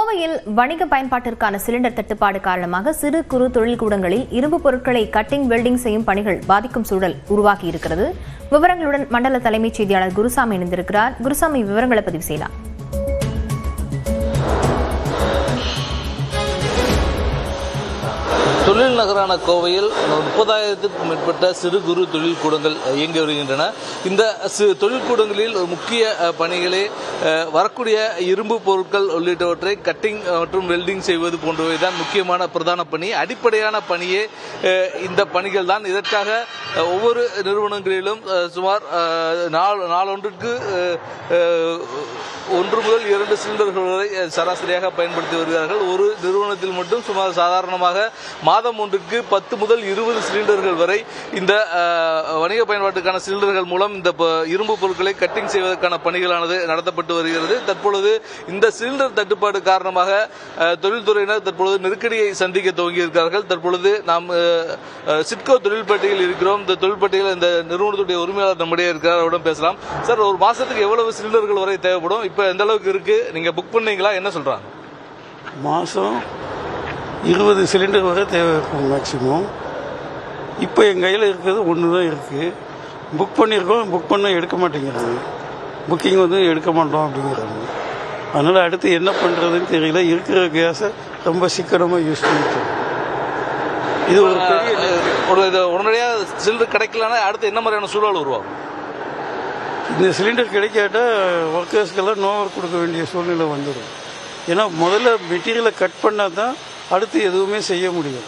கோவையில் வணிக பயன்பாட்டிற்கான சிலிண்டர் தட்டுப்பாடு காரணமாக சிறு குறு தொழில் கூடங்களில் இரும்பு பொருட்களை கட்டிங் வெல்டிங் செய்யும் பணிகள் பாதிக்கும் சூழல் உருவாகியிருக்கிறது. விவரங்களுடன் மண்டல தலைமைச் செய்தியாளர் குருசாமி இணைந்திருக்கிறார். குருசாமி, விவரங்களை பதிவு செய்யலாம். தொழில் நகரான கோவையில் 30,000க்கும் மேற்பட்ட சிறு குறு தொழில் கூடங்கள் இயங்கி வருகின்றன. இந்த தொழில் கூடங்களில் முக்கிய பணிகளே வரக்கூடிய இரும்பு பொருட்கள் உள்ளிட்டவற்றை கட்டிங் மற்றும் வெல்டிங் செய்வது போன்றவை தான் முக்கியமான பிரதான பணி. அடிப்படையான பணியே இந்த பணிகள் தான். இதற்காக ஒவ்வொரு நிறுவனங்களிலும் சுமார் நாளொன்றுக்கு 1 முதல் 2 சிலிண்டர்கள் வரை சராசரியாக பயன்படுத்தி வருகிறார்கள். ஒரு நிறுவனத்தில் மட்டும் சுமார் சாதாரணமாக மாதம் ஒன்றுக்கு 10 முதல் 20 சிலிண்டர்கள் வரை இந்த வணிக பயன்பாட்டுக்கான சிலிண்டர்கள் மூலம் இந்த இரும்பு பொருட்களை கட்டிங் செய்வதற்கான பணிகளானது நடத்தப்பட்டு வருகிறது. தற்பொழுது இந்த சிலிண்டர் தட்டுப்பாடு காரணமாக தொழில்துறையினர் தற்பொழுது நெருக்கடியை சந்திக்க துவங்கியிருக்கிறார்கள். தற்பொழுது நாம் சிட்கோ தொழில்பேட்டையில் இருக்கிறோம். இந்த தொழில்பேட்டையில் இந்த நிறுவனத்துடைய உரிமையாளர் நம்முடைய இருக்கிறார், அவரிடம் பேசலாம். சார், ஒரு மாசத்துக்கு எவ்வளவு சிலிண்டர்கள் வரை தேவைப்படும்? இப்ப எந்த அளவுக்கு இருக்கு? நீங்க புக் பண்ணீங்களா? என்ன சொல்றாங்க? மாசம் 20 சிலிண்டர் வரை தேவை இருக்கும் மேக்சிமம். இப்போ என் கையில் இருக்கிறது ஒன்று தான் இருக்குது. புக் பண்ணியிருக்கோம், புக் பண்ண எடுக்க மாட்டேங்கிறாங்க. புக்கிங் எடுக்க மாட்டோம் அப்படிங்கிறாங்க. அதனால் அடுத்து என்ன பண்ணுறதுன்னு தெரியல. இருக்கிற கேஸை ரொம்ப சிக்கனமாக யூஸ் பண்ணிட்டோம். இது ஒரு பெரிய உடனடியாக சிலிண்டர் கிடைக்கலன்னா அடுத்து என்ன மாதிரியான சூழல் உருவாகும்? இந்த சிலிண்டர் கிடைக்காட்டா ஒர்க்கர்ஸ்க்கெல்லாம் நோ ஒர்க் கொடுக்க வேண்டிய சூழ்நிலை வந்துடும். ஏன்னா முதல்ல மெட்டீரியலை கட் பண்ணால் தான் அடுத்து எதுவுமே செய்ய முடியும்.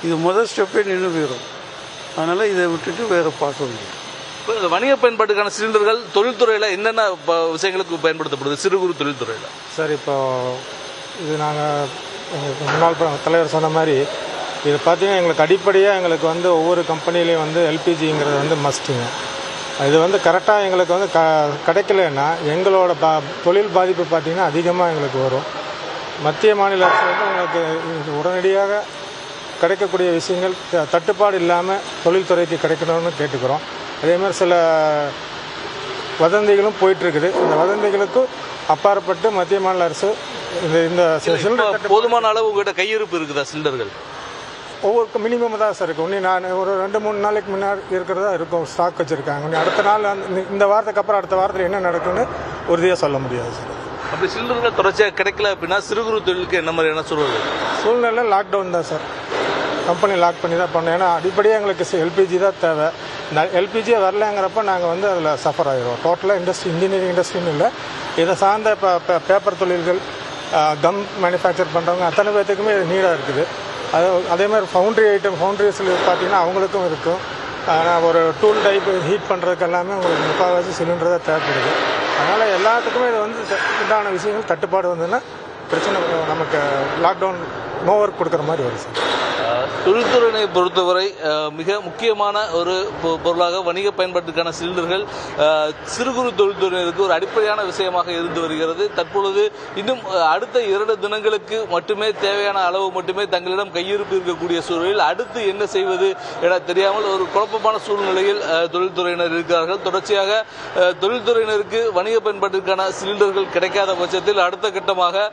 இது முதல் ஸ்டெப்பே நின்று போயிடும். அதனால் இதை விட்டுட்டு வேறு பார்க்க முடியும். இப்போ வணிக பயன்பாட்டுக்கான சிலிண்டர்கள் தொழில்துறையில் என்னென்ன விஷயங்களுக்கு பயன்படுத்தப்படுது சிறு குறு தொழில்துறையில்? சார், இப்போ இது நாங்கள் முன்னாள் தலைவர் சொன்ன மாதிரி இது பார்த்தீங்கன்னா எங்களுக்கு அடிப்படையாக எங்களுக்கு ஒவ்வொரு கம்பெனிலையும் எல்பிஜிங்கிறது மஸ்ட்டுங்க. இது கரெக்டாக எங்களுக்கு கிடைக்கலன்னா எங்களோட தொழில் பாதிப்பு பார்த்திங்கன்னா அதிகமாக எங்களுக்கு வரும். மத்திய மாநில அரசு எங்களுக்கு உடனடியாக கிடைக்கக்கூடிய விஷயங்கள் தட்டுப்பாடு இல்லாமல் தொழில்துறைக்கு கிடைக்கணும்னு கேட்டுக்கிறோம். அதேமாதிரி சில வதந்திகளும் போயிட்டுருக்குது. இந்த வதந்திகளுக்கும் அப்பாற்பட்டு மத்திய மாநில அரசு இந்த சிலிண்டர் போதுமான அளவு உங்கள்கிட்ட கையிருப்பு இருக்குதா? சிலிண்டர்கள் ஒவ்வொரு மினிமம் தான் சார் இருக்கும். நான் ஒரு 2-3 நாளைக்கு முன்னாடி இருக்கிறதா இருக்கும், ஸ்டாக் வச்சுருக்காங்க. அடுத்த நாள் இந்த வாரத்துக்கு அப்புறம் அடுத்த வாரத்தில் என்ன நடக்குன்னு உறுதியாக சொல்ல முடியாது சார். அப்படி சிலிண்டர்கள் தொடர்ச்சியாக கிடைக்கல அப்படின்னா சிறு குறு தொழிலுக்கு என்ன மாதிரியான சூழ்நிலை லாக்டவுன் தான் சார். கம்பெனி லாக் பண்ணி தான் பண்ணோம். ஏன்னா அடிப்படையாக எங்களுக்கு எல்பிஜி தான் தேவை. எல்பிஜியே வரலங்கிறப்ப நாங்கள் அதில் சஃபர் ஆகிடுவோம். டோட்டலாக இன்ஜினியரிங் இண்டஸ்ட்ரின்னு இல்லை, இதை சார்ந்த பேப்பர் தொழில்கள், கம் மேனுஃபேக்சர் பண்ணுறவங்க அத்தனை பேர்த்துக்குமே இது நீடாக இருக்குது. அதே மாதிரி ஃபவுண்ட்ரிஸில் பார்த்தீங்கன்னா அவங்களுக்கும் இருக்கும். ஒரு டூல் டைப் ஹீட் பண்ணுறதுக்கு எல்லாமே உங்களுக்கு 30,000 சிலிண்டர் தான் தேவைப்படுது. அதனால் எல்லாத்துக்குமே இது உண்டான விஷயங்கள் தட்டுப்பாடு வந்ததுன்னா பிரச்சனை நமக்கு லாக்டவுன் நோ ஒர்க் கொடுக்குற மாதிரி வரும் சார். தொழில்துறையினை பொறுத்தவரை மிக முக்கியமான ஒரு பொருளாக வணிக பயன்பாட்டுக்கான சிலிண்டர்கள் சிறு குறு தொழில்துறையினருக்கு ஒரு அடிப்படையான விஷயமாக இருந்து வருகிறது. தற்பொழுது இன்னும் அடுத்த 2 தினங்களுக்கு மட்டுமே தேவையான அளவு மட்டுமே தங்களிடம் கையிருப்பு இருக்கக்கூடிய சூழலில் அடுத்து என்ன செய்வது என தெரியாமல் ஒரு குழப்பமான சூழ்நிலையில் தொழில்துறையினர் இருக்கிறார்கள். தொடர்ச்சியாக தொழில்துறையினருக்கு வணிக பயன்பாட்டிற்கான சிலிண்டர்கள் கிடைக்காத பட்சத்தில் அடுத்த கட்டமாக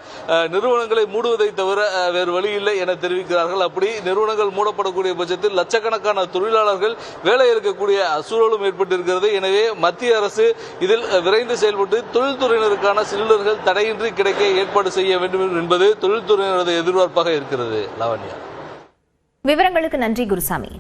நிறுவனங்களை மூடுவதை தவிர வேறு வழி இல்லை என தெரிவிக்கிறார்கள். அப்படி நிறுவனங்கள் மூடப்படக்கூடிய பட்சத்தில் லட்சக்கணக்கான தொழிலாளர்கள் வேலை இருக்கக்கூடிய சூழலும் ஏற்பட்டிருக்கிறது. எனவே மத்திய அரசு இதில் விரைந்து செயல்பட்டு தொழில்துறையினருக்கான சிலிண்டர்கள் தடையின்றி கிடைக்க ஏற்பாடு செய்ய வேண்டும் என்பது தொழில்துறையினரது எதிர்பார்ப்பாக இருக்கிறது. லாவண்யா, விவரங்களுக்கு நன்றி குருசாமி.